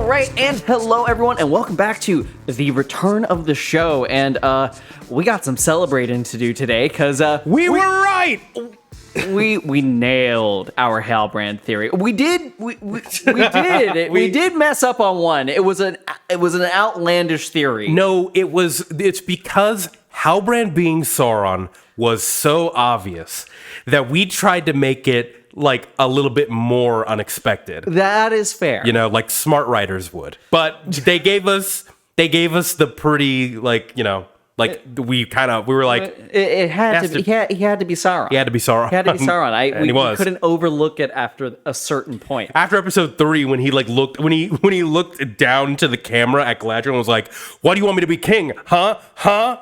All right, and hello everyone, and welcome back to the return of the show. And we got some celebrating to do today because we were right. We nailed our Halbrand theory. We did. We did. We did mess up on one. It was an outlandish theory. No, it's because Halbrand being Sauron was so obvious that we tried to make it like a little bit more unexpected. That is fair. You know, like smart writers would. But they gave us the pretty, like, you know, like we were like, it had to be. He had to be Sauron. He had to be Sauron. He had to be Sauron. We couldn't overlook it after a certain point. After episode 3, when he looked down to the camera at Galadriel and was like, "Why do you want me to be king? Huh?"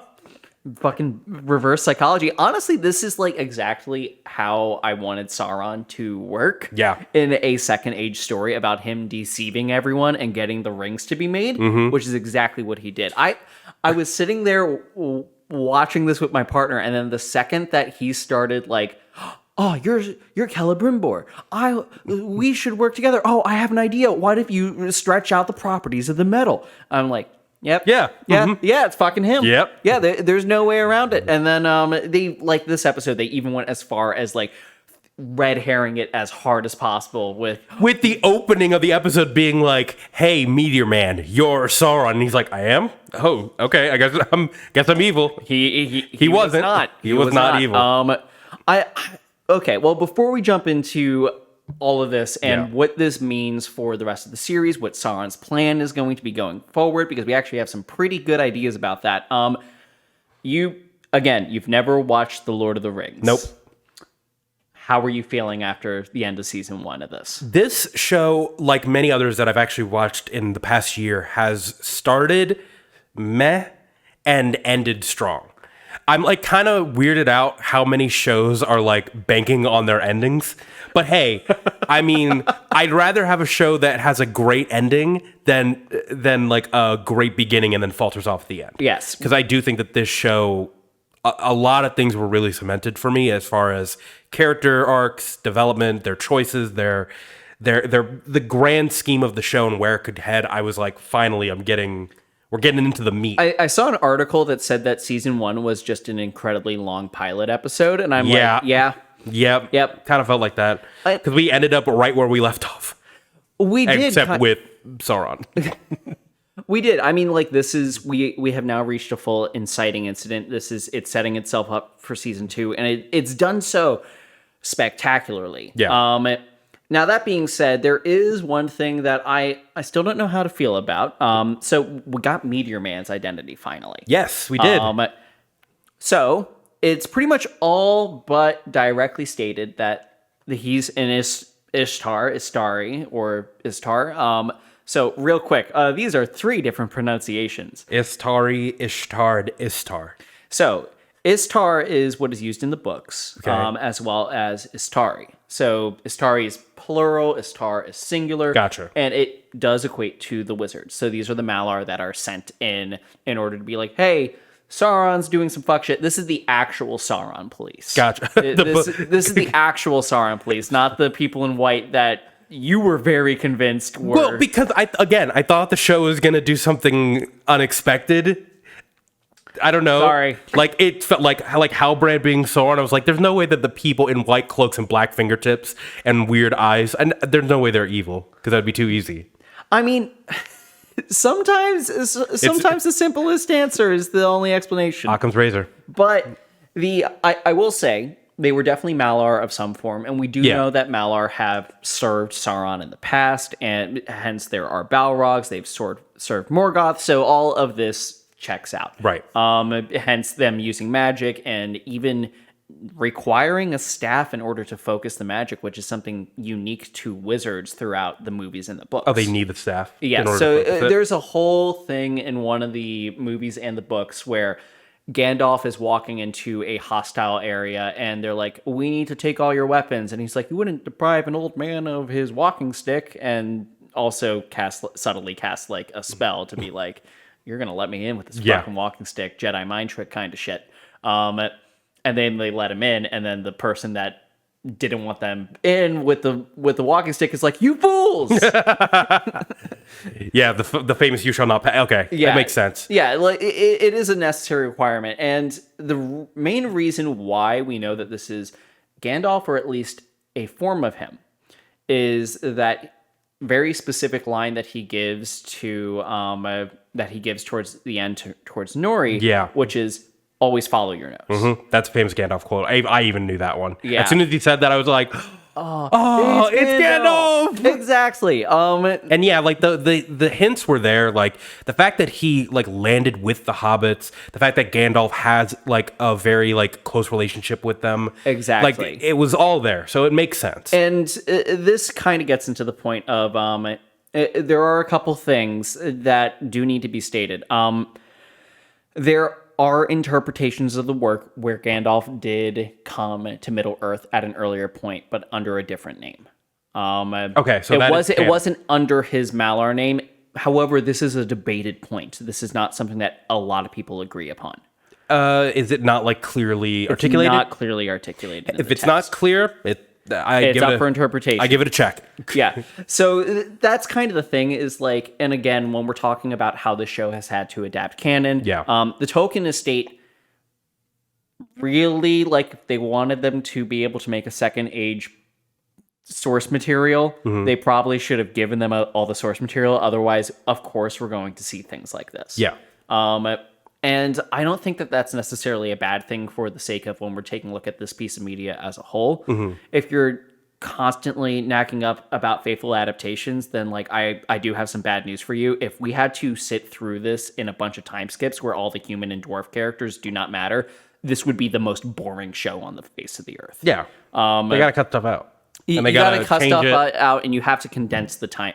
Fucking reverse psychology. Honestly, this is like exactly how I wanted Sauron to work. Yeah. In a Second Age story about him deceiving everyone and getting the rings to be made, which is exactly what he did. I was sitting there watching this with my partner, and then the second that he started like, "Oh, you're Celebrimbor. We should work together. Oh, I have an idea. What if you stretch out the properties of the metal?" I'm like, "Yep. Yeah. Yeah. Yeah. It's fucking him. Yep. Yeah. There's no way around it." And then they like this episode. They even went as far as like red herring it as hard as possible with the opening of the episode being like, "Hey, Meteor Man, you're Sauron," and he's like, "I am? Oh, okay. I guess I'm evil." He wasn't. He was not evil. Okay. Well, before we jump into all of this and what this means for the rest of the series, what Sauron's plan is going to be going forward, because we actually have some pretty good ideas about that. You've never watched The Lord of the Rings. Nope. How are you feeling after the end of season 1 of this? This show, like many others that I've actually watched in the past year, has started meh and ended strong. I'm like kind of weirded out how many shows are like banking on their endings. But hey, I mean, I'd rather have a show that has a great ending than like a great beginning and then falters off at the end. Yes. Because I do think that this show, a lot of things were really cemented for me as far as character arcs, development, their choices, the grand scheme of the show and where it could head. I was like, finally, we're getting into the meat. I saw an article that said that season 1 was just an incredibly long pilot episode, and I'm like, yeah. Yep. Kind of felt like that. Because we ended up right where we left off. We did. Except with Sauron. We did. I mean, like, this is, we have now reached a full inciting incident. It's setting itself up for season 2, and it's done so spectacularly. Yeah. Now, that being said, there is one thing that I still don't know how to feel about. So we got Meteor Man's identity finally. Yes, we did. So it's pretty much all but directly stated that he's an Ishtar, Istari, or Istar. So real quick, these are 3 different pronunciations. Istari, Ishtar, Istar. So Istar is what is used in the books, as well as Istari. So Istari is plural, Istar is singular. Gotcha. And it does equate to the wizards. So these are the Malar that are sent in order to be like, hey, Sauron's doing some fuck shit. This is the actual Sauron police. Gotcha. This is the actual Sauron police, not the people in white that you were very convinced were... Well, because I thought the show was going to do something unexpected. I don't know. Sorry. Like, it felt like Halbrand being Sauron. I was like, there's no way that the people in white cloaks and black fingertips and weird eyes, and there's no way they're evil, because that'd be too easy. I mean, sometimes the simplest answer is the only explanation. Occam's razor. But I will say, they were definitely Malar of some form, and we do know that Malar have served Sauron in the past, and hence there are balrogs, they've served Morgoth, so all of this checks out. Right. Hence them using magic and even requiring a staff in order to focus the magic, which is something unique to wizards throughout the movies and the books. Oh, they need the staff. Yeah, so there's a whole thing in one of the movies and the books where Gandalf is walking into a hostile area and they're like, we need to take all your weapons. And he's like, you wouldn't deprive an old man of his walking stick, and also subtly cast like a spell to be like, you're going to let me in with this fucking walking stick, Jedi mind trick kind of shit. And then they let him in, and then the person that didn't want them in with the walking stick is like, you fools! Yeah, the famous "You shall not pass." Okay, that makes sense. Yeah, like it is a necessary requirement, and the main reason why we know that this is Gandalf, or at least a form of him, is that very specific line that he gives to towards the end towards Nori. Yeah. Which is always follow your nose. That's a famous Gandalf quote. I even knew that one. Yeah. As soon as he said that, I was like, "Oh, it's Gandalf!" Exactly. And yeah, like the hints were there. Like the fact that he like landed with the hobbits, the fact that Gandalf has like a very like close relationship with them. Exactly. Like it was all there, so it makes sense. And this kind of gets into the point of there are a couple things that do need to be stated. There are interpretations of the work where Gandalf did come to Middle Earth at an earlier point, but under a different name. Okay, so it wasn't under his Malar name. However, this is a debated point. This is not something that a lot of people agree upon. Is it not like clearly articulated? Not clearly articulated. If it's not clear, it's up for interpretation. I give it a check. Yeah. So that's kind of the thing is like, and again, when we're talking about how the show has had to adapt canon, Yeah. The Tolkien estate really, like, if they wanted them to be able to make a second age source material, they probably should have given them all the source material. Otherwise, of course, we're going to see things like this. Yeah. And I don't think that that's necessarily a bad thing for the sake of when we're taking a look at this piece of media as a whole. If you're constantly knacking up about faithful adaptations, then like I do have some bad news for you. If we had to sit through this in a bunch of time skips where all the human and dwarf characters do not matter, this would be the most boring show on the face of the earth. Yeah. They gotta cut stuff out. And you gotta cut stuff out, and you have to condense the time.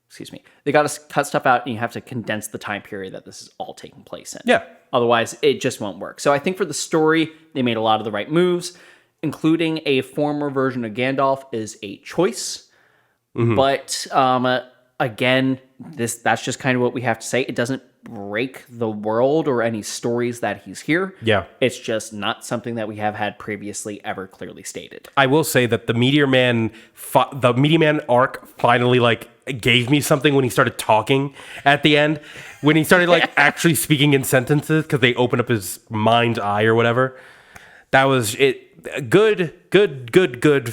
Excuse me. They got to cut stuff out, and you have to condense the time period that this is all taking place in. Yeah. Otherwise, it just won't work. So I think for the story, they made a lot of the right moves, including a former version of Gandalf is a choice. But again, that's just kind of what we have to say. It doesn't break the world or any stories that he's here. Yeah. It's just not something that we have had previously ever clearly stated. I will say that the Meteor Man arc finally like gave me something when he started talking at the end, when he started like actually speaking in sentences because they opened up his mind's eye or whatever. That was it. Good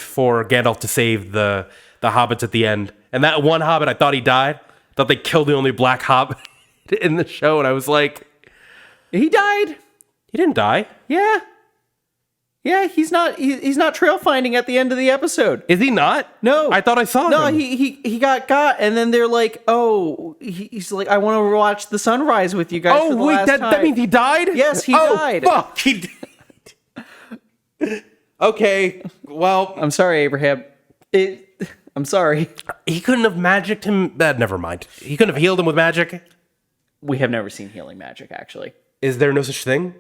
for Gandalf to save the hobbits at the end. And that one hobbit, I thought he died. Thought they killed the only black hobbit in the show, and I was like, he died. He didn't die. Yeah. Yeah, he's not trail finding at the end of the episode. Is he not? No. I thought I saw him. No, he got, and then they're like, oh, he's like, I want to watch the sunrise with you guys for the last time. That means he died? Yes, he died. Oh, fuck, he did. Okay, well. I'm sorry, Abraham. I'm sorry. He couldn't have magicked him. Never mind. He couldn't have healed him with magic? We have never seen healing magic, actually. Is there no such thing?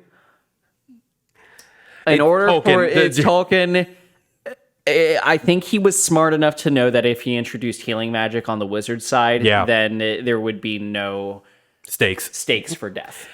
In order for Tolkien, I think he was smart enough to know that if he introduced healing magic on the wizard side, then there would be no stakes for death.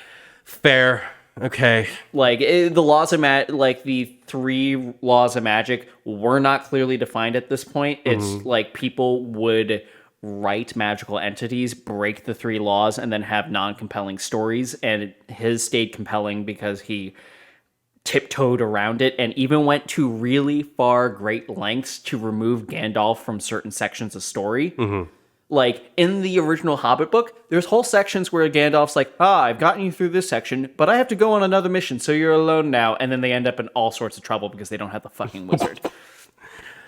Fair. Okay. Like the laws of the 3 laws of magic were not clearly defined at this point. It's like people would write magical entities, break the 3 laws, and then have non-compelling stories. And his stayed compelling because he tiptoed around it and even went to really far great lengths to remove Gandalf from certain sections of story. Like in the original Hobbit book, there's whole sections where Gandalf's like, I've gotten you through this section, but I have to go on another mission, so you're alone now. And then they end up in all sorts of trouble because they don't have the fucking wizard.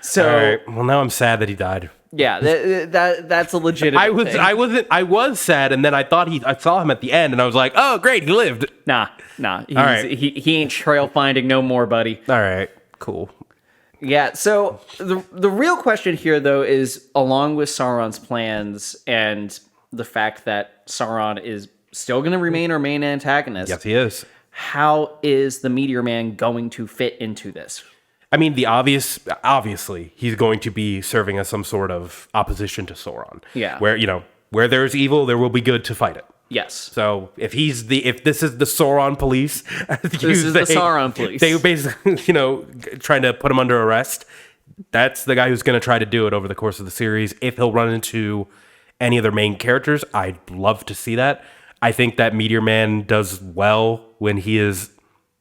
So, all right. Well, now I'm sad that he died. Yeah, that's a legitimate thing. I was sad, and then I saw him at the end, and I was like, oh, great, he lived. Nah. He ain't trail finding no more, buddy. All right, cool. Yeah, so the real question here, though, is along with Sauron's plans and the fact that Sauron is still going to remain our main antagonist. Yes, he is. How is the Meteor Man going to fit into this? I mean, obviously, he's going to be serving as some sort of opposition to Sauron. Yeah. Where there's evil, there will be good to fight it. Yes. So if this is the Sauron police, this is the Sauron police. They basically, trying to put him under arrest. That's the guy who's going to try to do it over the course of the series. If he'll run into any of their main characters. I'd love to see that. I think that Meteor Man does well when he is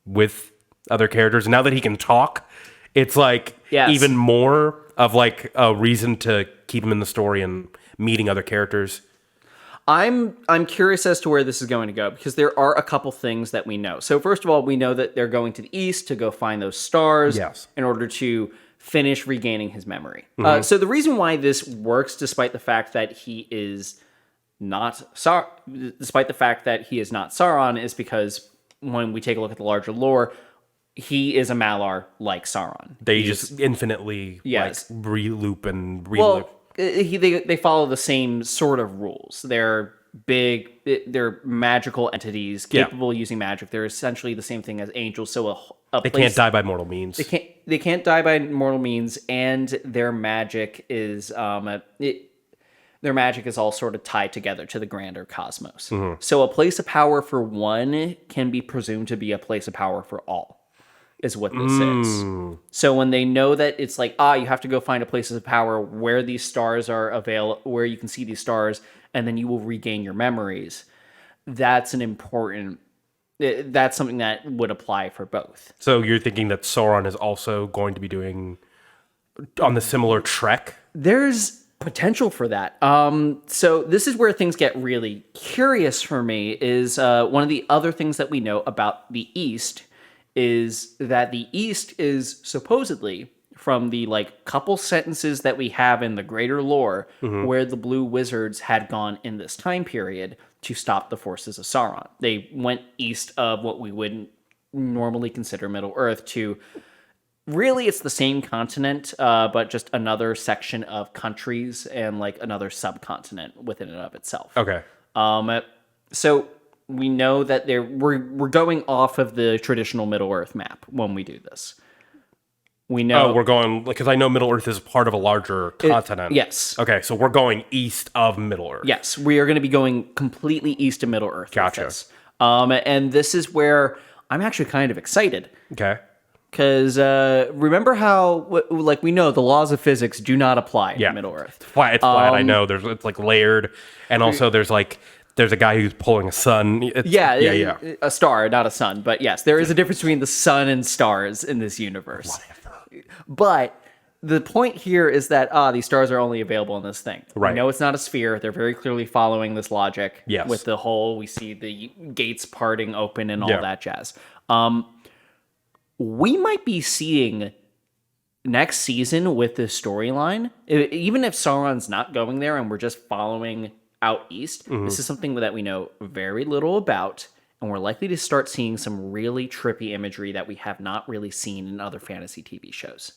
with other characters. Now that he can talk, it's like even more of like a reason to keep him in the story and meeting other characters. I'm curious as to where this is going to go, because there are a couple things that we know. So first of all, we know that they're going to the east to go find those stars in order to finish regaining his memory. So the reason why this works, despite the fact that he is not Sauron, is because when we take a look at the larger lore, he is a Malar like Sauron. They just infinitely like re-loop and re-loop. Well, they follow the same sort of rules. They're big, they're magical entities capable of using magic. They're essentially the same thing as angels. So they can't die by mortal means. They can't die by mortal means, and their magic is their magic is all sort of tied together to the grander cosmos. So a place of power for one can be presumed to be a place of power for all, is what this is. So when they know that it's like, you have to go find a place of power where these stars are available, where you can see these stars, and then you will regain your memories. That's something that would apply for both. So you're thinking that Sauron is also going to be doing on the similar trek? There's potential for that. So this is where things get really curious for me, is one of the other things that we know about the East is that the East is supposedly, from the like couple sentences that we have in the greater lore, where the blue wizards had gone in this time period to stop the forces of Sauron. They went east of what we would normally consider Middle Earth to, really it's the same continent, but just another section of countries and like another subcontinent within and of itself. Okay. So we know that we're going off of the traditional Middle Earth map when we do this. We know we're going, because I know Middle Earth is part of a larger continent. Yes. Okay, so we're going east of Middle Earth. Yes, we are going to be going completely east of Middle Earth. Gotcha. And this is where I'm actually kind of excited. Okay. Because remember how, like, we know the laws of physics do not apply in Middle Earth. It's flat. I know. It's like layered, and also there's a guy who's pulling a sun. A star, not a sun. But yes, there is a difference between the sun and stars in this universe. Whatever. But the point here is that these stars are only available in this thing. Right. We know it's not a sphere. They're very clearly following this logic. Yes. With the whole, we see the gates parting open and all that jazz. We might be seeing next season with this storyline, even if Sauron's not going there and we're just following out east, this is something that we know very little about, and we're likely to start seeing some really trippy imagery that we have not really seen in other fantasy TV shows.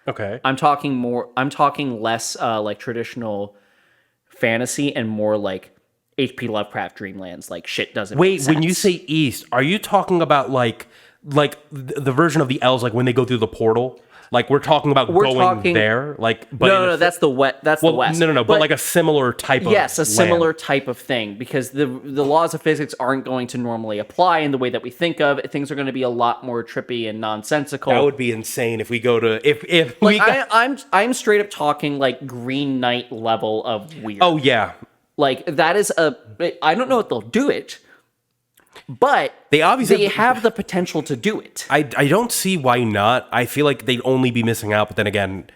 Okay. I'm talking less like traditional fantasy and more like H.P. Lovecraft Dreamlands, like shit doesn't make sense. When you say east, are you talking about like the version of the elves, like when they go through the portal? Like we're talking about going there, like no, that's the west. That's the west. No, but like a similar type of similar type of thing, because the laws of physics aren't going to normally apply in the way that we think of. Things are going to be a lot more trippy and nonsensical. That would be insane if we go to if like I'm straight up talking like Green Knight level of weird. Oh yeah, like that is I don't know if they'll do it, but they obviously have the potential to do it. I don't see why not. I feel like they'd only be missing out. But then again,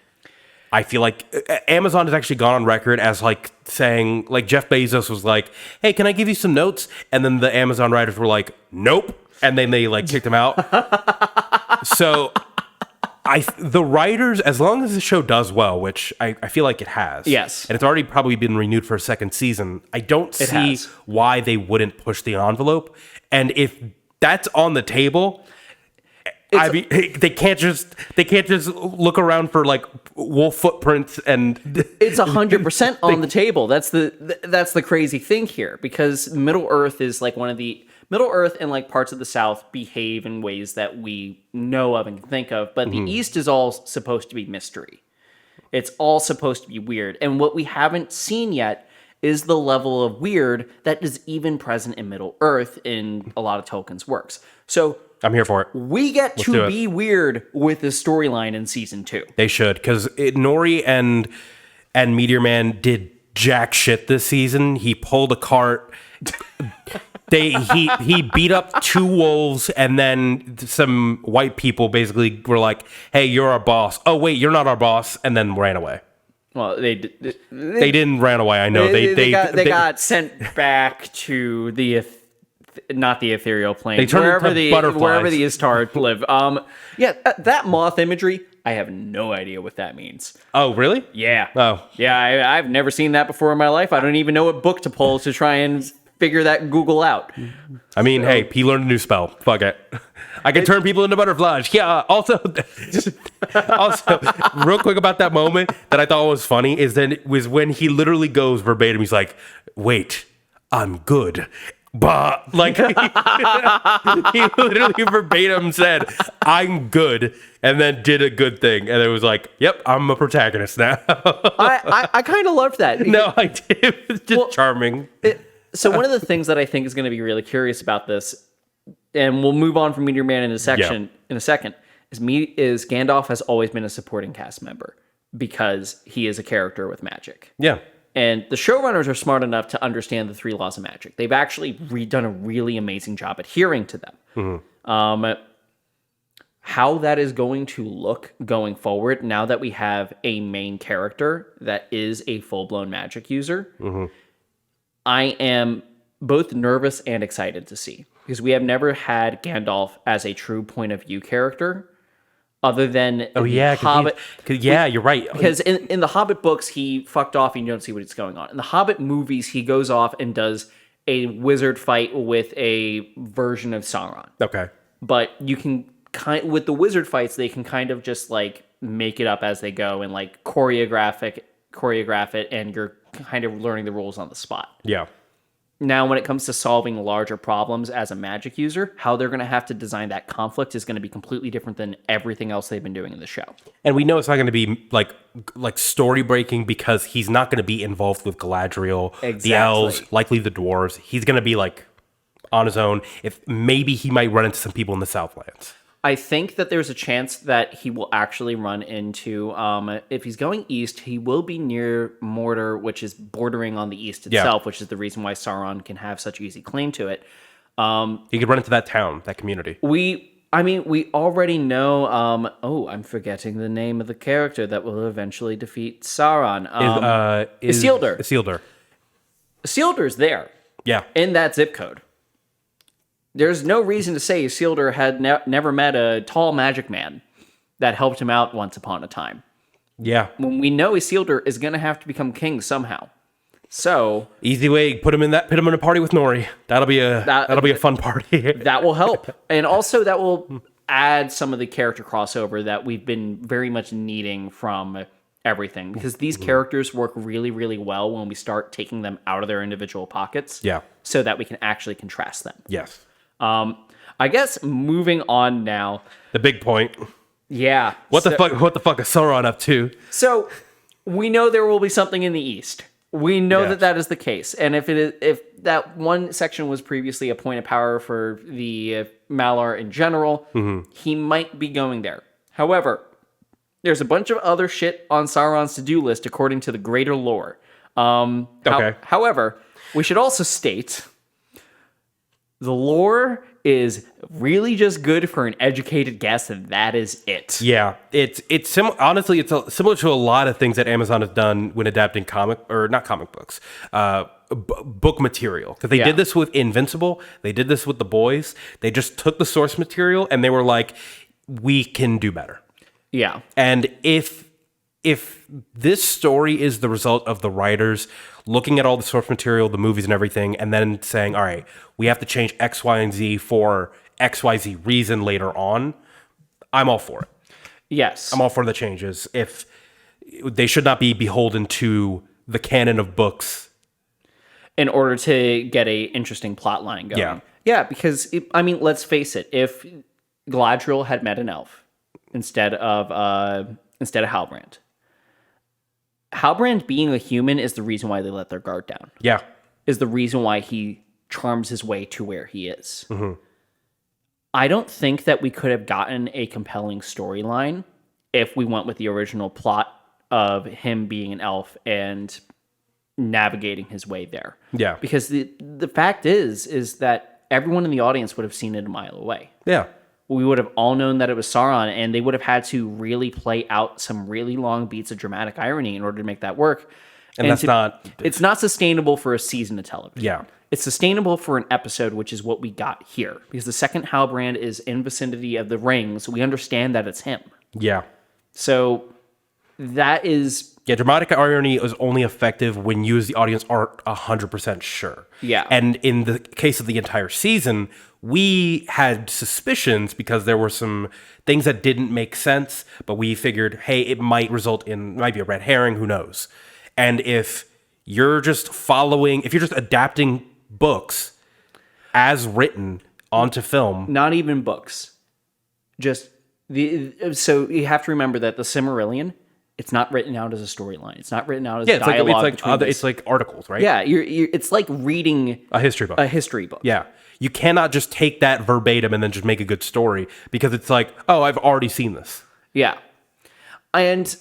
I feel like Amazon has actually gone on record as like saying, like Jeff Bezos was like, "Hey, can I give you some notes?" And then the Amazon writers were like, "Nope," and then they like kicked him out. So the writers, as long as the show does well, which I feel like it has, yes, and it's already probably been renewed for a second season, I don't see why they wouldn't push the envelope. And if that's on the table, I mean, they can't just look around for like wolf footprints, and it's 100% on the table. That's the crazy thing here, because Middle Earth is like Middle Earth and like parts of the South behave in ways that we know of and can think of, but the East is all supposed to be mystery. It's all supposed to be weird. And what we haven't seen yet is the level of weird that is even present in Middle Earth in a lot of Tolkien's works. So I'm here for it. We get to be weird with this storyline in season 2. They should, because Nori and Meteor Man did jack shit this season. He pulled a cart. He beat up 2 wolves, and then some white people basically were like, "Hey, you're our boss." Oh wait, you're not our boss, and then ran away. Well, they didn't ran away. I know they got sent back to not the ethereal plane. They turned into butterflies. Wherever the Istar live. That moth imagery, I have no idea what that means. Oh, really? Yeah. Oh. Yeah, I've never seen that before in my life. I don't even know what book to pull to try and figure that Google out. I mean, hey, he learned a new spell. Fuck it. I can turn people into butterflies. Yeah. Also, real quick about that moment that I thought was funny is then it was when he literally goes verbatim. He's like, "Wait, I'm good." But like he literally verbatim said, "I'm good," and then did a good thing, and it was like, "Yep, I'm a protagonist now." I kind of loved that. No, I did. It was just charming. So one of the things that I think is going to be really curious about this, and we'll move on from Meteor Man in a second, is Gandalf has always been a supporting cast member because he is a character with magic. Yeah. And the showrunners are smart enough to understand the 3 laws of magic. They've actually done a really amazing job adhering to them. How that is going to look going forward, now that we have a main character that is a full-blown magic user, I am both nervous and excited to see. Because we have never had Gandalf as a true point of view character. Other than Hobbit. You're right. Because in the Hobbit books, he fucked off and you don't see what's going on. In the Hobbit movies, he goes off and does a wizard fight with a version of Sauron. Okay. But you can with the wizard fights, they can kind of just like make it up as they go and like choreograph it, and you're kind of learning the rules on the spot. Yeah. Now, when it comes to solving larger problems as a magic user, how they're going to have to design that conflict is going to be completely different than everything else they've been doing in the show. And we know it's not going to be like story breaking because he's not going to be involved with Galadriel, the elves, likely the dwarves. He's going to be like on his own. If maybe he might run into some people in the Southlands. I think that there's a chance that he will actually run into, if he's going east, he will be near Mordor, which is bordering on the east itself, which is the reason why Sauron can have such easy claim to it. He could run into that town, that community. We already know, I'm forgetting the name of the character that will eventually defeat Sauron. Isildur. Isildur. Isildur's there. Yeah. In that zip code. There's no reason to say Isildur had never met a tall magic man that helped him out once upon a time. Yeah. When we know Isildur is going to have to become king somehow. So easy way, put him in a party with Nori. That'll be a fun party. That will help. And also that will add some of the character crossover that we've been very much needing from everything, because these characters work really, really well when we start taking them out of their individual pockets. Yeah. So that we can actually contrast them. Yes. I guess moving on now. The big point. Yeah. What the fuck is Sauron up to? So we know there will be something in the east. We know that is the case. And if that one section was previously a point of power for the Malar in general, he might be going there. However, there's a bunch of other shit on Sauron's to-do list according to the greater lore. However, we should also state the lore is really just good for an educated guess, and that is it. Yeah, honestly, it's similar to a lot of things that Amazon has done when adapting book material. Because they did this with Invincible, they did this with The Boys. They just took the source material and they were like, we can do better. Yeah. And if this story is the result of the writers looking at all the source material, the movies and everything, and then saying, all right, we have to change X, Y, and Z for XYZ reason later on, I'm all for it. Yes. I'm all for the changes. If they should not be beholden to the canon of books in order to get a interesting plot line going. Yeah. Yeah, because, let's face it, if Galadriel had met an elf instead of Halbrand, Halbrand being a human is the reason why they let their guard down. Yeah. Is the reason why he charms his way to where he is. Mm-hmm. I don't think that we could have gotten a compelling storyline if we went with the original plot of him being an elf and navigating his way there. Yeah. Because the fact is that everyone in the audience would have seen it a mile away. Yeah. We would have all known that it was Sauron, and they would have had to really play out some really long beats of dramatic irony in order to make that work. And that's not... It's not sustainable for a season of television. Yeah. It's sustainable for an episode, which is what we got here. Because the second Halbrand is in vicinity of the rings, we understand that it's him. Yeah. So that is... Yeah, dramatic irony is only effective when you as the audience aren't 100% sure. Yeah. And in the case of the entire season, we had suspicions because there were some things that didn't make sense, but we figured, hey, it might be a red herring, who knows? And if you're just adapting books as written onto film... Not even books. So you have to remember that the Silmarillion... It's not written out as a storyline. It's not written out as dialogue. It's like articles, right? Yeah, it's like reading a history book. Yeah, you cannot just take that verbatim and then just make a good story because it's like, oh, I've already seen this. Yeah, and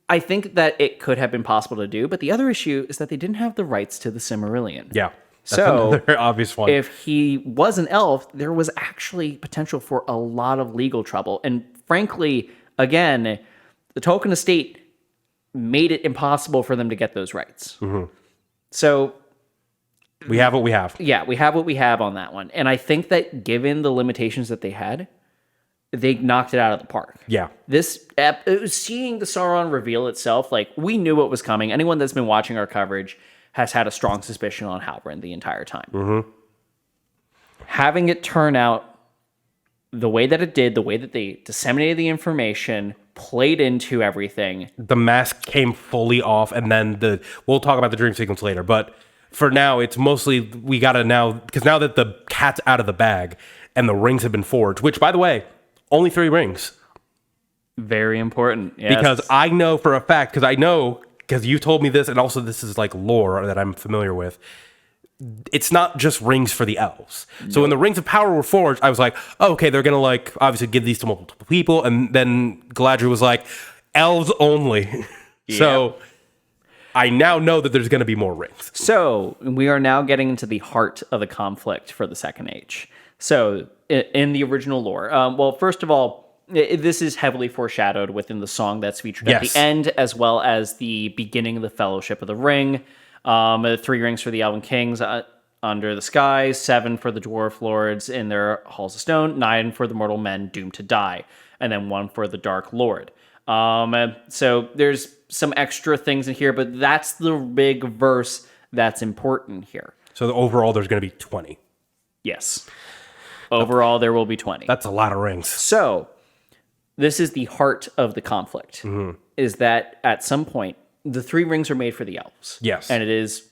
I think that it could have been possible to do, but the other issue is that they didn't have the rights to the Silmarillion. Yeah, that's so another obvious one. If he was an elf, there was actually potential for a lot of legal trouble, and frankly, again. The Tolkien estate made it impossible for them to get those rights. Mm-hmm. So... we have what we have. Yeah, we have what we have on that one. And I think that given the limitations that they had, they knocked it out of the park. Yeah. Seeing the Sauron reveal itself, like, we knew what was coming. Anyone that's been watching our coverage has had a strong suspicion on Halbrand the entire time. Mm-hmm. Having it turn out the way that it did, the way that they disseminated the information... played into everything. The mask came fully off, and then we'll talk about the dream sequence later, but for now, it's mostly, we gotta now, because now that the cat's out of the bag, and the rings have been forged, which, by the way, only 3 rings. Very important, yes. Because I know for a fact, because you told me this, and also this is like lore that I'm familiar with, it's not just rings for the elves. No. So when the rings of power were forged, I was like, oh, okay, they're gonna like obviously give these to multiple people, and then Galadriel was like, elves only. Yeah. So I now know that there's gonna be more rings. So we are now getting into the heart of the conflict for the Second Age. So in the original lore, well, first of all, this is heavily foreshadowed within the song that's featured at the end, as well as the beginning of the Fellowship of the Ring. 3 rings for the Elven Kings under the sky, 7 for the Dwarf Lords in their halls of stone, 9 for the mortal men doomed to die, and then 1 for the Dark Lord. So there's some extra things in here, but that's the big verse that's important here. So overall, there's going to be 20. Yes. Overall, there will be 20. That's a lot of rings. So this is the heart of the conflict, is that at some point, the 3 rings are made for the elves. Yes. And it is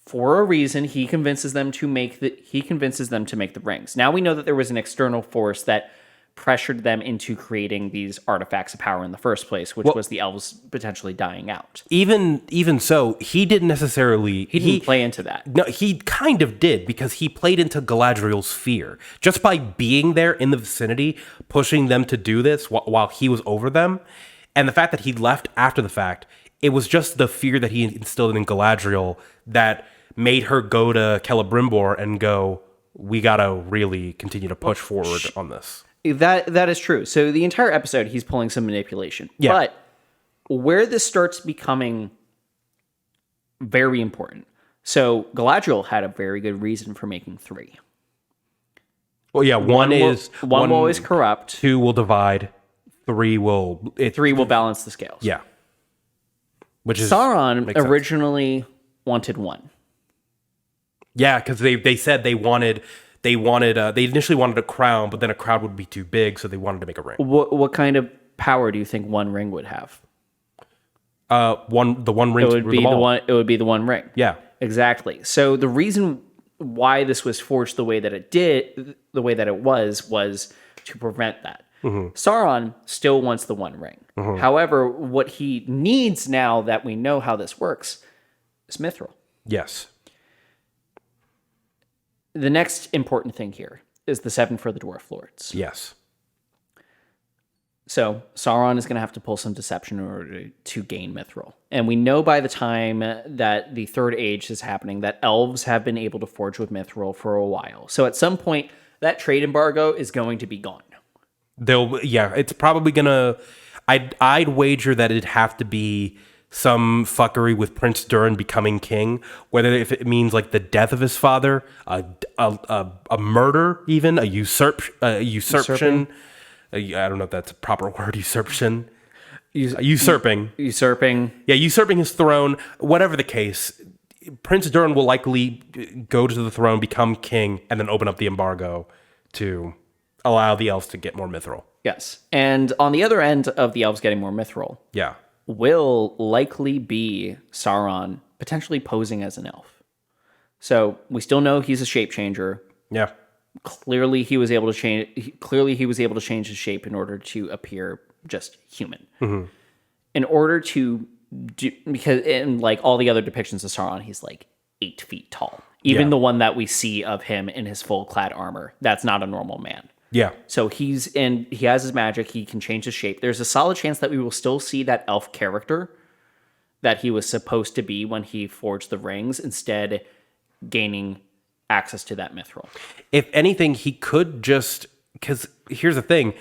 for a reason he convinces them to make the rings. Now we know that there was an external force that pressured them into creating these artifacts of power in the first place, which was the elves potentially dying out. Even so, he didn't necessarily... He didn't play into that. No, he kind of did, because he played into Galadriel's fear. Just by being there in the vicinity, pushing them to do this while he was over them, and the fact that he left after the fact... It was just the fear that he instilled in Galadriel that made her go to Celebrimbor and go, we gotta really continue to push forward on this. That is true. So the entire episode, he's pulling some manipulation. Yeah. But where this starts becoming very important. So Galadriel had a very good reason for making 3. Well, yeah, one will always corrupt. 2 will divide. 3 will balance the scales. Yeah. Which is Sauron originally wanted 1. Yeah, because they said they initially wanted a crown, but then a crown would be too big, so they wanted to make a ring. What kind of power do you think 1 ring would have? The one ring. It would be the 1 ring. Yeah, exactly. So the reason why this was forged the way that it was to prevent that. Mm-hmm. Sauron still wants the 1 ring. Mm-hmm. However, what he needs now that we know how this works is Mithril. Yes. The next important thing here is the 7 for the Dwarf Lords. Yes. So Sauron is going to have to pull some deception in order to gain Mithril. And we know by the time that the Third Age is happening that elves have been able to forge with Mithril for a while. So at some point, that trade embargo is going to be gone. It's probably gonna. I'd wager that it'd have to be some fuckery with Prince Durin becoming king, whether if it means like the death of his father, a murder, even a usurpation. I don't know if that's a proper word. Usurpation. Usurping. Yeah, usurping his throne. Whatever the case, Prince Durin will likely go to the throne, become king, and then open up the embargo to allow the elves to get more mithril. Yes. And on the other end of the elves getting more mithril, Yeah. will likely be Sauron potentially posing as an elf. So we still know he's a shape changer. Yeah. Clearly he was able to change his shape in order to appear just human. Mm-hmm. In order to do, because in like all the other depictions of Sauron, he's like 8 feet tall. Even the one that we see of him in his full clad armor, that's not a normal man. Yeah. So he has his magic, he can change his shape. There's a solid chance that we will still see that elf character that he was supposed to be when he forged the rings, instead gaining access to that mithril. If anything, he could just, because here's the thing,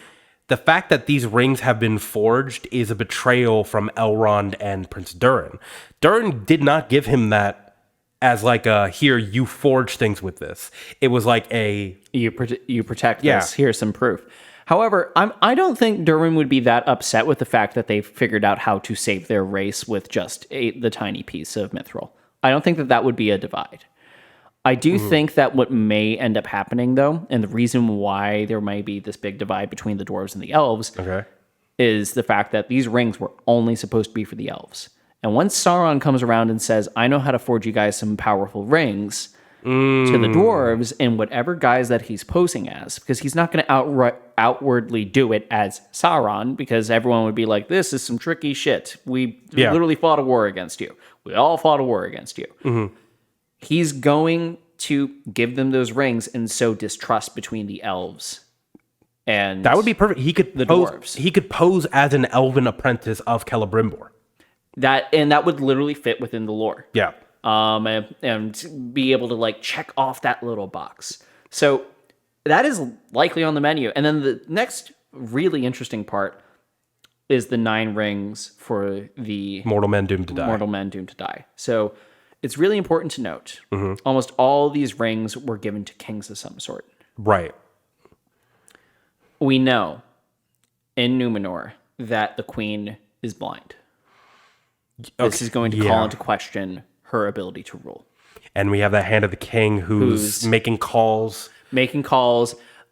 the fact that these rings have been forged is a betrayal from Elrond and Prince Durin. Durin did not give him that as like a, here, you forge things with this. It was like a... You protect this. Here's some proof. However, I don't think Durin would be that upset with the fact that they figured out how to save their race with just the tiny piece of mithril. I don't think that would be a divide. I do think that what may end up happening, though, and the reason why there might be this big divide between the dwarves and the elves, is the fact that these rings were only supposed to be for the elves. And once Sauron comes around and says, I know how to forge you guys some powerful rings to the dwarves in whatever guise that he's posing as, because he's not going to outwardly do it as Sauron, because everyone would be like, this is some tricky shit. We literally fought a war against you. We all fought a war against you. Mm-hmm. He's going to give them those rings and sow distrust between the elves and that would be perfect. He could dwarves. He could pose as an elven apprentice of Celebrimbor. That would literally fit within the lore. Yeah. And be able to like check off that little box. So that is likely on the menu. And then the next really interesting part is the 9 rings for the mortal men doomed to die. So it's really important to note, almost all these rings were given to kings of some sort. Right. We know in Numenor that the queen is blind. This is going to call into question her ability to rule. And we have that hand of the king who's making calls.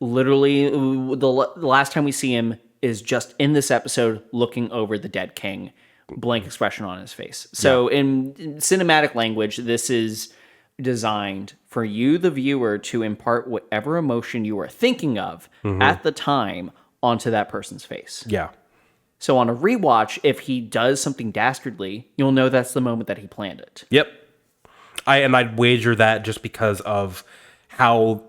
Literally, the last time we see him is just in this episode looking over the dead king, blank expression on his face. So in cinematic language, this is designed for you, the viewer, to impart whatever emotion you are thinking of at the time onto that person's face. Yeah. So on a rewatch, if he does something dastardly, you'll know that's the moment that he planned it. Yep. I'd wager that just because of how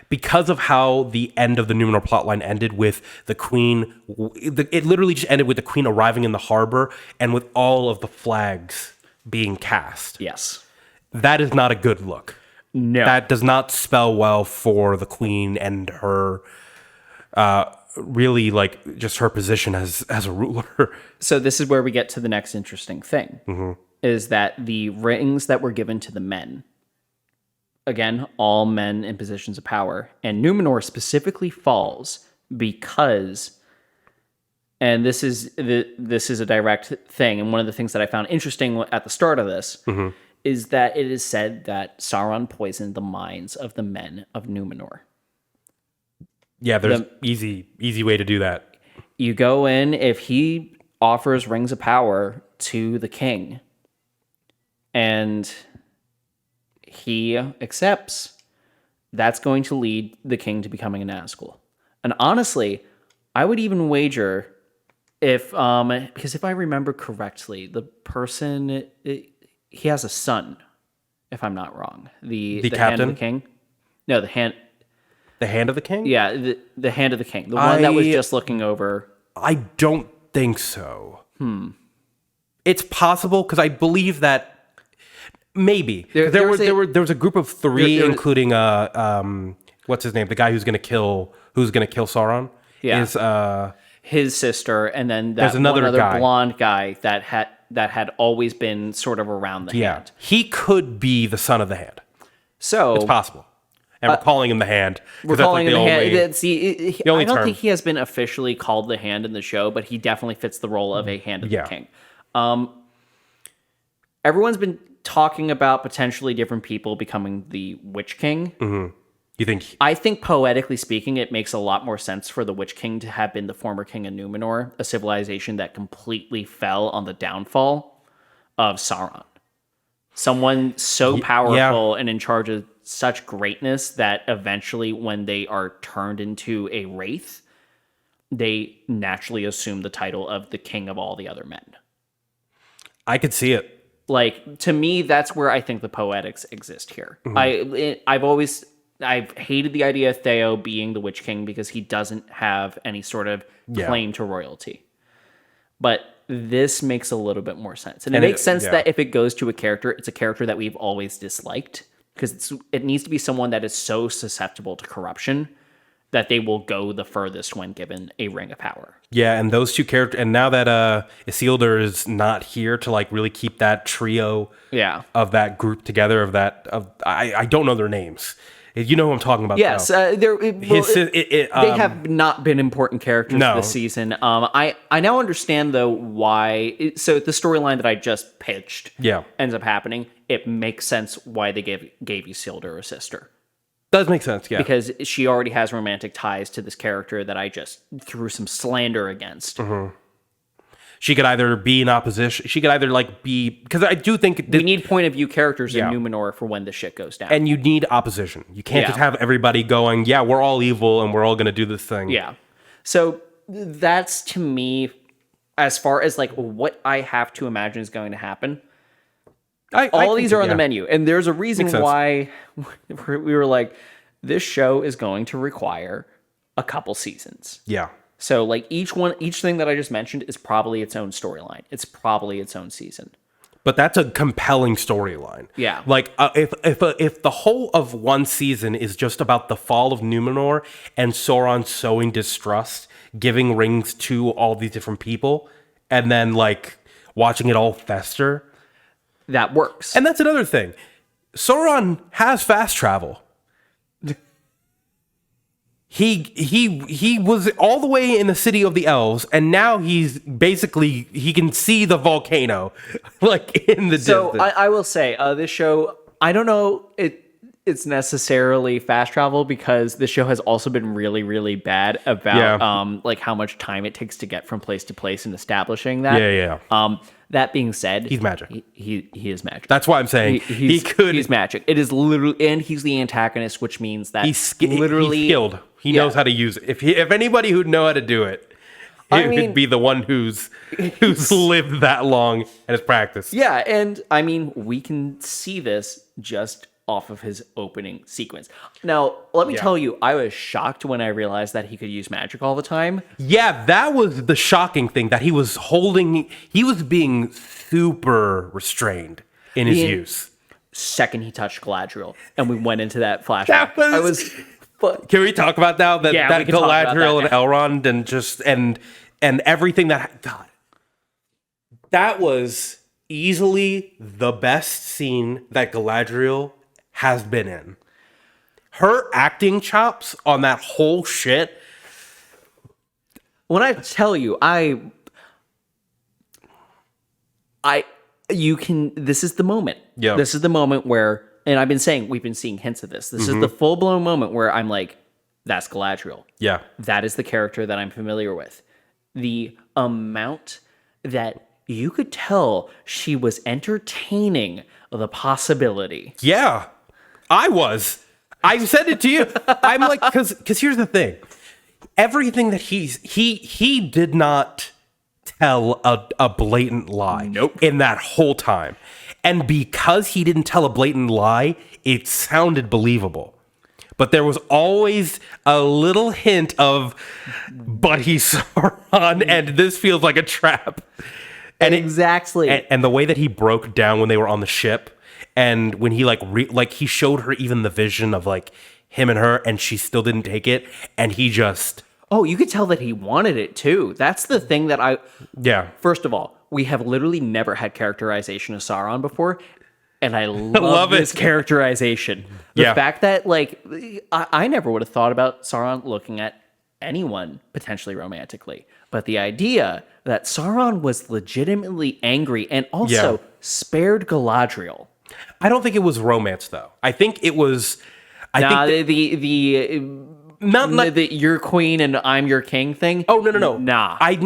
the end of the Numenor plotline ended with the queen. It literally just ended with the queen arriving in the harbor and with all of the flags being cast. Yes. That is not a good look. No. That does not spell well for the queen and her... really like just her position as a ruler. So this is where we get to the next interesting thing, is that the rings that were given to the men, again, all men in positions of power, and Numenor specifically falls because, and this is a direct thing, and one of the things that I found interesting at the start of this is that it is said that Sauron poisoned the minds of the men of Numenor. Yeah, there's easy way to do that. You go in, if he offers rings of power to the king and he accepts, that's going to lead the king to becoming a Nazgul. And honestly, I would even wager because if I remember correctly, the person, he has a son, if I'm not wrong. The captain? Hand of the king? No, the hand... The hand of the king? Yeah, the hand of the king. The one that was just looking over I don't think so. It's possible because I believe that maybe there was a group of three, including what's his name, the guy who's gonna kill Sauron. Yeah. Is his sister, and then there's another guy. blonde guy that had always been sort of around the hand. He could be the son of the hand. So it's possible. And we're calling him the hand. We're calling him the hand. I don't term. think he has been officially called the hand in the show, but he definitely fits the role of a hand of the king. Everyone's been talking about potentially different people becoming the Witch King. Mm-hmm. You think? I think poetically speaking, it makes a lot more sense for the Witch King to have been the former king of Numenor, a civilization that completely fell on the downfall of Sauron. Someone so powerful and in charge of such greatness that eventually when they are turned into a wraith, they naturally assume the title of the king of all the other men. I could see it. Like, to me, that's where I think the poetics exist here. Mm-hmm. I've hated the idea of Theo being the Witch King because he doesn't have any sort of claim to royalty. But this makes a little bit more sense. And it makes sense that if it goes to a character, it's a character that we've always disliked. Because it needs to be someone that is so susceptible to corruption that they will go the furthest when given a ring of power. Yeah, and those two characters, and now that Isildur is not here to like really keep that trio of that group together, I don't know their names. You know who I'm talking about. Yes, they have not been important characters this season. I now understand though why. So the storyline that I just pitched ends up happening. It makes sense why they gave Isildur a sister. Does make sense, yeah. Because she already has romantic ties to this character that I just threw some slander against. Mm-hmm. She could either be in opposition. She could either like be, because I do think we need point of view characters in Numenor for when the shit goes down. And you need opposition. You can't just have everybody going, yeah, we're all evil and we're all going to do this thing. Yeah. So that's, to me, as far as like what I have to imagine is going to happen. All these are on the menu, and there's a reason why we were like, this show is going to require a couple seasons. Yeah. So like each thing that I just mentioned is probably its own storyline. It's probably its own season. But that's a compelling storyline. Yeah. Like if the whole of one season is just about the fall of Numenor and Sauron sowing distrust, giving rings to all these different people, and then like watching it all fester. That works. And that's another thing. Sauron has fast travel. He was all the way in the city of the elves, and now he can see the volcano like in the distance. So I will say this show, I don't know it's necessarily fast travel because this show has also been really, really bad about like how much time it takes to get from place to place and establishing that. Yeah. That being said, he's magic. He is magic. That's why I'm saying he's magic. It is literally, and he's the antagonist, which means that he's skilled. He knows how to use it. If anybody who'd know how to do it, would be the one who's lived that long and has practiced. Yeah, and I mean, we can see this just off of his opening sequence. Now, let me tell you, I was shocked when I realized that he could use magic all the time. Yeah, that was the shocking thing, that he was being super restrained in his use. Second he touched Galadriel, and we went into that flashback. Can we talk about now that Galadriel and Elrond and everything that was easily the best scene that Galadriel has been in. Her acting chops on that whole shit. When I tell you, this is the moment. Yeah. This is the moment where, and we've been seeing hints of this. This is the full-blown moment where I'm like, that's Galadriel. Yeah. That is the character that I'm familiar with. The amount that you could tell she was entertaining the possibility. Yeah, I said it to you. I'm like, because here's the thing. Everything that he did not tell a blatant lie in that whole time. And because he didn't tell a blatant lie, it sounded believable. but there was always a little hint of, but he's Sauron, and this feels like a trap. And exactly. And the way that he broke down when they were on the ship, and when he he showed her even the vision of like him and her, and she still didn't take it, and he just... Oh, you could tell that he wanted it too. That's the thing that Yeah. First of all, we have literally never had characterization of Sauron before, and I love this characterization. The fact that, like, I never would have thought about Sauron looking at anyone potentially romantically, but the idea that Sauron was legitimately angry and also spared Galadriel. I don't think it was romance, though. I think it was... Not the you're queen and I'm your king thing. Oh, no. Nah. I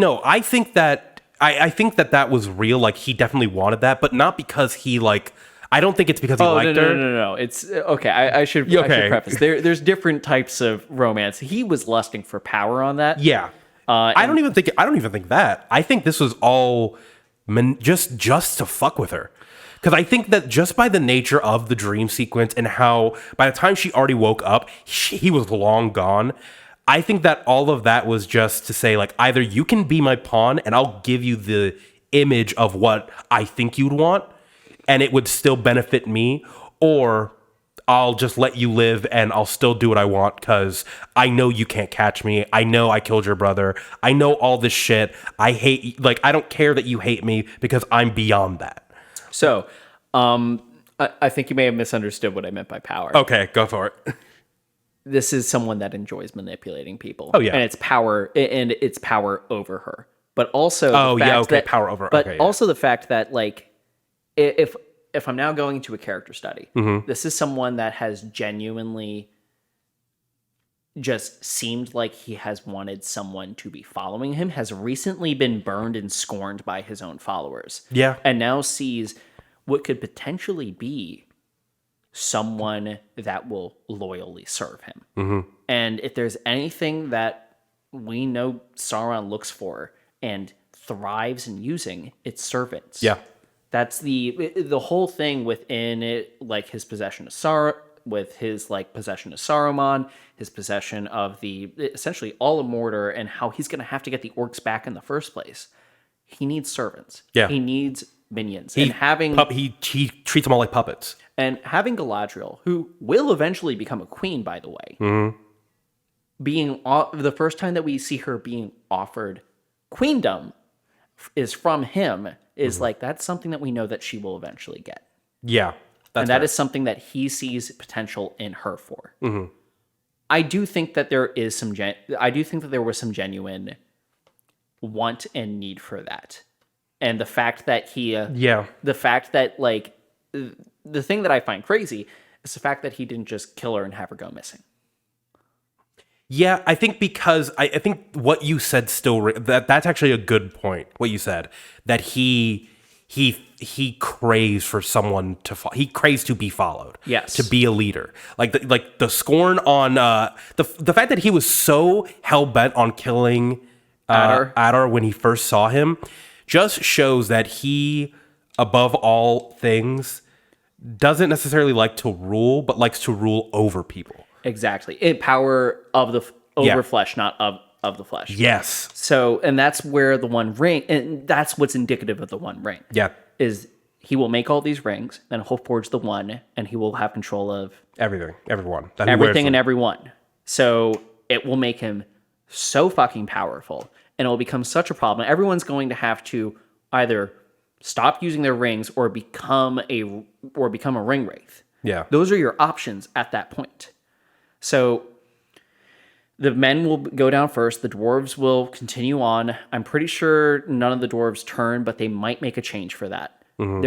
think that that was real. Like, he definitely wanted that, but not because he, like... I don't think it's because he liked her. No. It's okay. I should preface. There's different types of romance. He was lusting for power on that. Yeah. I don't even think that. I think this was all just to fuck with her. Because I think that just by the nature of the dream sequence and how by the time she already woke up, he was long gone. I think that all of that was just to say, like, either you can be my pawn and I'll give you the image of what I think you'd want, and it would still benefit me, or I'll just let you live and I'll still do what I want because I know you can't catch me. I know I killed your brother. I know all this shit. I hate, like, I don't care that you hate me because I'm beyond that. So, I think you may have misunderstood what I meant by power. Okay, go for it. This is someone that enjoys manipulating people. Oh, yeah. And it's power over her. But also power over. But also the fact that, like, if I'm now going to a character study, this is someone that has genuinely just seemed like he has wanted someone to be following him, has recently been burned and scorned by his own followers. Yeah. And now sees what could potentially be someone that will loyally serve him. Mm-hmm. And if there's anything that we know Sauron looks for and thrives in using, it's servants. Yeah. That's the whole thing within it, like his possession of possession of Saruman, his possession of essentially all of Mordor, and how he's going to have to get the orcs back in the first place. He needs servants. Yeah. He needs minions. He treats them all like puppets. And having Galadriel, who will eventually become a queen, by the way, being the first time that we see her being offered queendom is from him, is like, that's something that we know that she will eventually get. Yeah. And that is something that he sees potential in her for. Mm-hmm. I do think that there is there was some genuine want and need for that. And the fact that like, the thing that I find crazy is the fact that he didn't just kill her and have her go missing. Yeah, I think because I think what you said that's actually a good point. What you said, that he craves for someone he craves to be followed. Yes, to be a leader. Like the scorn on the fact that he was so hell bent on killing Adar when he first saw him just shows that he, above all things, doesn't necessarily like to rule, but likes to rule over people. Exactly. Power of the flesh, not of the flesh. Yes. So, and that's where the One Ring, and that's what's indicative of the One Ring. Yeah. Is he will make all these rings, then he'll forge the one, and he will have control of everything, everyone. Everything and everyone. So it will make him so fucking powerful, and it will become such a problem. Everyone's going to have to either stop using their rings or become a ring wraith. Yeah. Those are your options at that point. So the men will go down first. The dwarves will continue on. I'm pretty sure none of the dwarves turn, but they might make a change for that. Mm-hmm.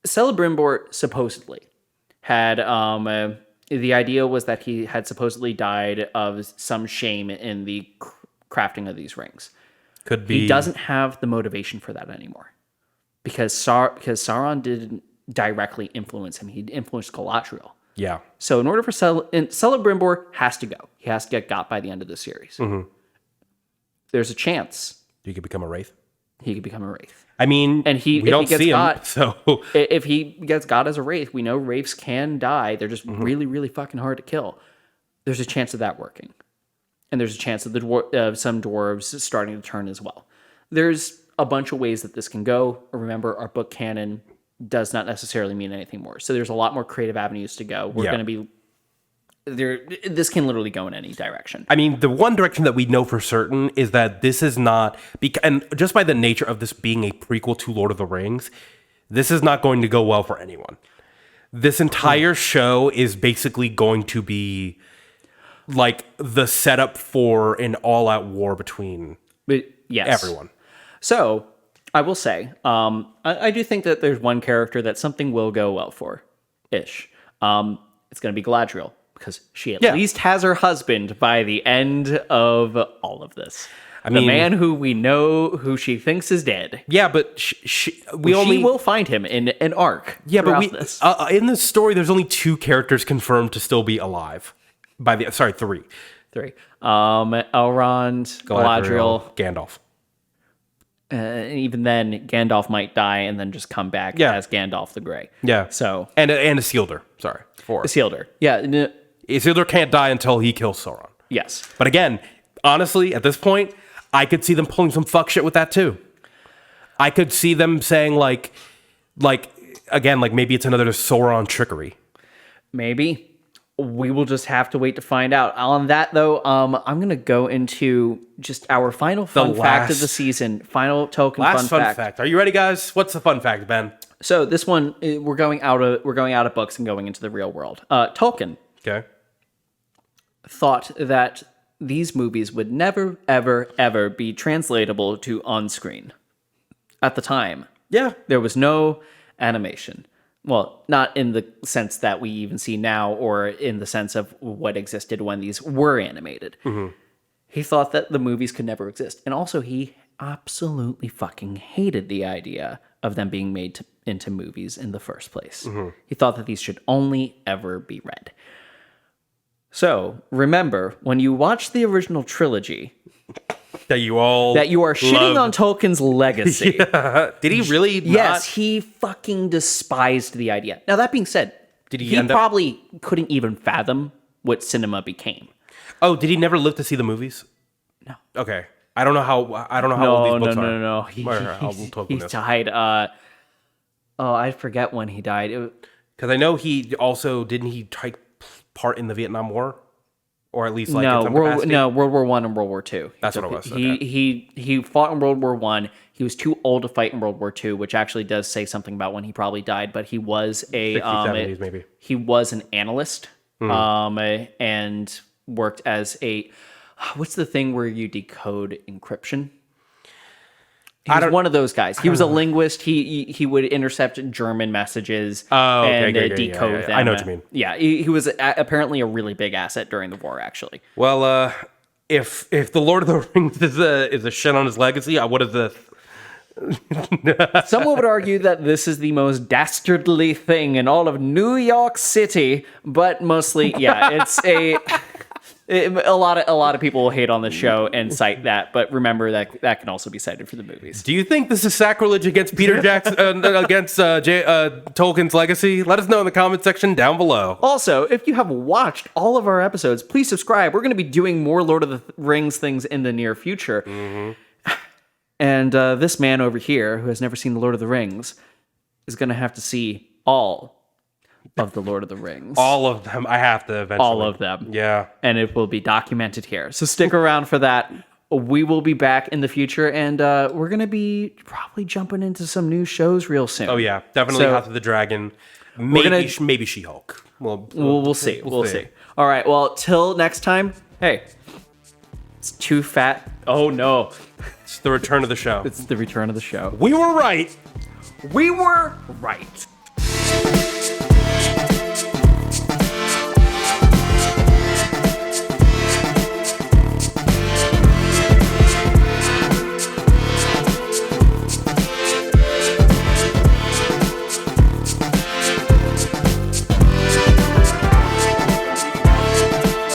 Celebrimbor supposedly had, the idea was that he had supposedly died of some shame in the crafting of these rings. Could be. He doesn't have the motivation for that anymore because Sauron didn't directly influence him. He influenced Galadriel. Yeah. So in order for Celebrimbor has to go. He has to get got by the end of the series. Mm-hmm. There's a chance you could become a wraith. he could become a wraith. I mean, And we don't see him, so if he gets got as a wraith, we know wraiths can die. They're just really, really fucking hard to kill. There's a chance of that working. And there's a chance of some dwarves starting to turn as well. There's a bunch of ways that this can go. Remember, our book canon does not necessarily mean anything more. So there's a lot more creative avenues to go. We're going to be there. This can literally go in any direction. I mean, the one direction that we know for certain is that this is not, and just by the nature of this being a prequel to Lord of the Rings, this is not going to go well for anyone. This entire show is basically going to be like the setup for an all-out war between everyone. So I will say, I do think that there's one character that something will go well for, ish. It's going to be Galadriel, because she at least has her husband by the end of all of this. The man who we know who she thinks is dead. Yeah, but she will find him in an arc. Yeah, but in this story, there's only 2 characters confirmed to still be alive. 3. Elrond, Galadriel, Gandalf. And even then, Gandalf might die and then just come back as Gandalf the Grey. Yeah. So and Isildur. Sorry, 4. Isildur. Yeah. Isildur can't die until he kills Sauron. Yes. But again, honestly, at this point, I could see them pulling some fuck shit with that too. I could see them saying like again, like maybe it's another Sauron trickery. Maybe. We will just have to wait to find out. On that, though, I'm going to go into just our final fun fact of the season. Final token fun fact. fact. Are you ready, guys? What's the fun fact, Ben? So this one, we're going out of books and going into the real world. Tolkien thought that these movies would never, ever, ever be translatable to on-screen. At the time, there was no animation. Well, not in the sense that we even see now or in the sense of what existed when these were animated. Mm-hmm. He thought that the movies could never exist. And also, he absolutely fucking hated the idea of them being made into movies in the first place. Mm-hmm. He thought that these should only ever be read. So, remember, when you watch the original trilogy... That you are shitting on Tolkien's legacy. Yeah. Did he really not? Yes, he fucking despised the idea. Now, that being said, he probably couldn't even fathom what cinema became. Oh, did he never live to see the movies? No. Okay. I don't know how old these books are. No. He died. I forget when he died. Because I know he also, didn't he take part in the Vietnam War? Or at least like World War I and World War II. That's what it was. He fought in World War I. He was too old to fight in World War II, which actually does say something about when he probably died. But he was 60s, 70s maybe. He was an analyst, and worked as a what's the thing where you decode encryption? He was one of those guys. He was a linguist. He would intercept German messages and decode them. I know what you mean. Yeah, he was apparently a really big asset during the war, actually. Well, if the Lord of the Rings is a shit on his legacy, what is this? Someone would argue that this is the most dastardly thing in all of New York City, but mostly, it's a lot of people will hate on the show and cite that, but remember that can also be cited for the movies. Do you think this is sacrilege against Peter Jackson, against Tolkien's legacy? Let us know in the comment section down below. Also, if you have watched all of our episodes, please subscribe. We're going to be doing more Lord of the Rings things in the near future. Mm-hmm. And this man over here, who has never seen the Lord of the Rings, is going to have to see all of the Lord of the Rings. All of them. I have to eventually. All of them. Yeah. And it will be documented here. So stick around for that. We will be back in the future, and we're going to be probably jumping into some new shows real soon. Oh, yeah. Definitely House of the Dragon. Maybe She-Hulk. We'll see. We'll see. All right. Well, till next time, hey, it's too fat. Oh, no. It's the return of the show. It's the return of the show. We were right. We were right.